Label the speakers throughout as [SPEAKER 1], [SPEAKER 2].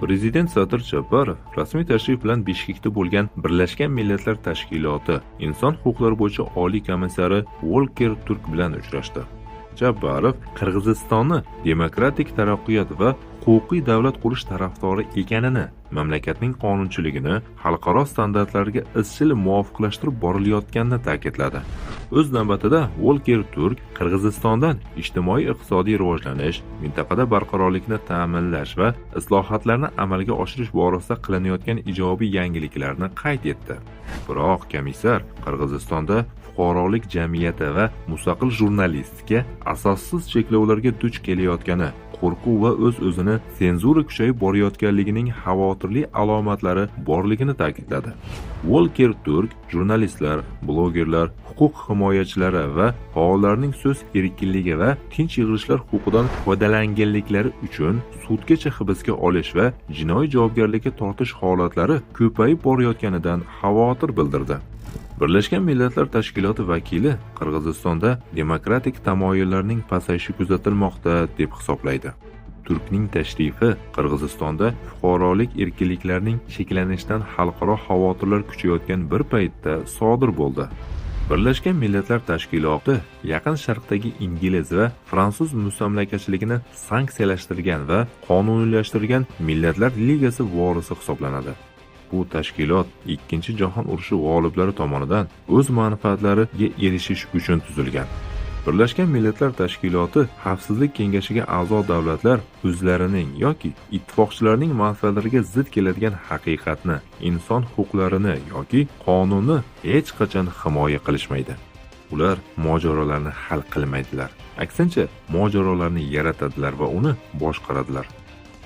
[SPEAKER 1] Prezident Sadir Japarov rasmiy tashrif bilan Bishkekda bo'lgan Birlashgan Millatlar Tashkiloti Inson huquqlari bo'yicha oliy komissari Volker Turk bilan uchrashdi. Japarov Qirg'izistonni demokratik taraqqiyot va huquqiy davlat qurish tarafdori ekanini, mamlakatning qonunchiligini xalqaro standartlarga izchil muvofiqlashtirib borilayotganini ta'kidladi. O'z navbatida Volker Turk Qirg'izistondan ijtimoiy-iqtisodiy rivojlanish, mintaqada barqarorlikni ta'minlash va islohotlarni amalga oshirish borasida qilinayotgan ijobiy yangiliklarni qayd etdi. Biroq komissar Qirg'izistonda fuqarolik jamiyati va mustaqil jurnalistika asossiz cheklovlarga duch kelayotgani, qo'rquv va o'z-o'zini senzura kuchayib borayotganligining xavotirli alomatlari borligini ta'kidladi. Volker Turk jurnalistlar, blogerlar, huquq himoyachilari va faollarning so'z erkinligi va tinch yig'ilishlar huquqidan foydalanganliklari uchun sudgacha hibsga olish va jinoiy javobgarlikka tortish holatlari ko'payib borayotganidan xavotir bildirdi. Birlashgan Millatlar Tashkiloti vakili Qirg'izistonda demokratik tamoyillarning pasayishi kuzatilmoqda deb hisoblaydi. Turkning tashrifi Qirg'izistonda fuqarolik erkinliklarining cheklanishidan xalqaro xavotirlar kuchayotgan bir paytda sodir bo'ldi. Birlashgan Millatlar Tashkiloti Yaqin Sharqdagi ingliz va fransuz mustamlakachiligini sanksiyalashtirgan va qonuniylashtirgan Millatlar Ligasi vorisi hisoblanadi. Bu tashkilot Ikkinchi jahon urushi g'oliblari tomonidan o'z manfaatlariga erishish uchun tuzilgan. Birlashgan Millatlar Tashkiloti Xavfsizlik kengashiga a'zo davlatlar o'zlarining yoki ittifoqchilarining manfaatlariga zid keladigan haqiqatni, inson huquqlarini yoki qonunni hech qachon himoya qilishmaydi. Ular mojarolarni hal qilmaydilar. Aksincha, mojarolarni yaratadilar va uni boshqaradilar.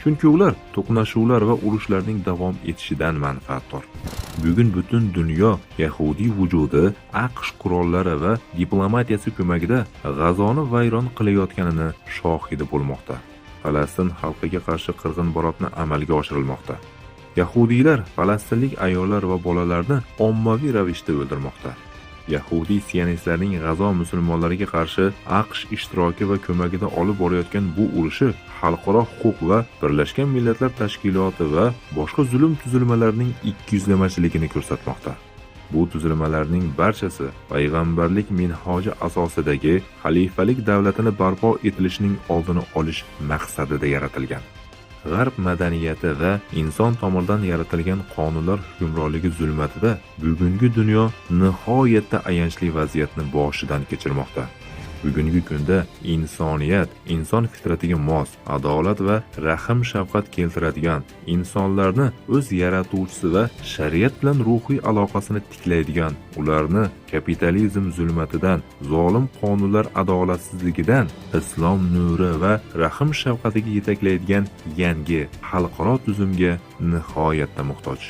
[SPEAKER 1] Chunki ular to'qnashuvlar va urushlarning davom etishidan manfaatdor. Bugun butun dunyo yahudiy vujudi AQSh qurollari va diplomatiyasi ko'magida G'azoni vayron qilayotganini shohidi bo'lmoqda. Falastin xalqiga qarshi qirg'in borotni amalga oshirilmoqda. Yahudiylar falastinlik ayollar va bolalarni ommaviy ravishda o'ldirmoqda. Yahudiy sionistlarning G'azo musulmonlariga qarshi AQSh ishtiroki va ko'magida olib borayotgan bu urushi xalqaro huquq va Birlashgan Millatlar Tashkiloti va boshqa zulm tuzilmalarining ikkiyuzlamachiligini ko'rsatmoqda. Bu tuzilmalarning barchasi payg'ambarlik minhoji asosidagi xalifalik davlatini barpo etilishining oldini olish maqsadida yaratilgan. G'arb madaniyati va inson tomonidan yaratilgan qonunlar hukmronligi zulmatida bugungi dunyo nihoyatda ayanchli vaziyatni boshidan kechirmoqda. Bugungi kunda insoniyat inson fitratiga mos, adolat va rahm shafqat keltiradigan, insonlarni o'z yaratuvchisi va shariat bilan ruhiy aloqasini tiklaydigan, ularni kapitalizm zulmatidan, zolim qonunlar adolatsizligidan islom nuri va rahm shafqatiga yetaklaydigan yangi xalqaro tuzumga nihoyatda muhtoj.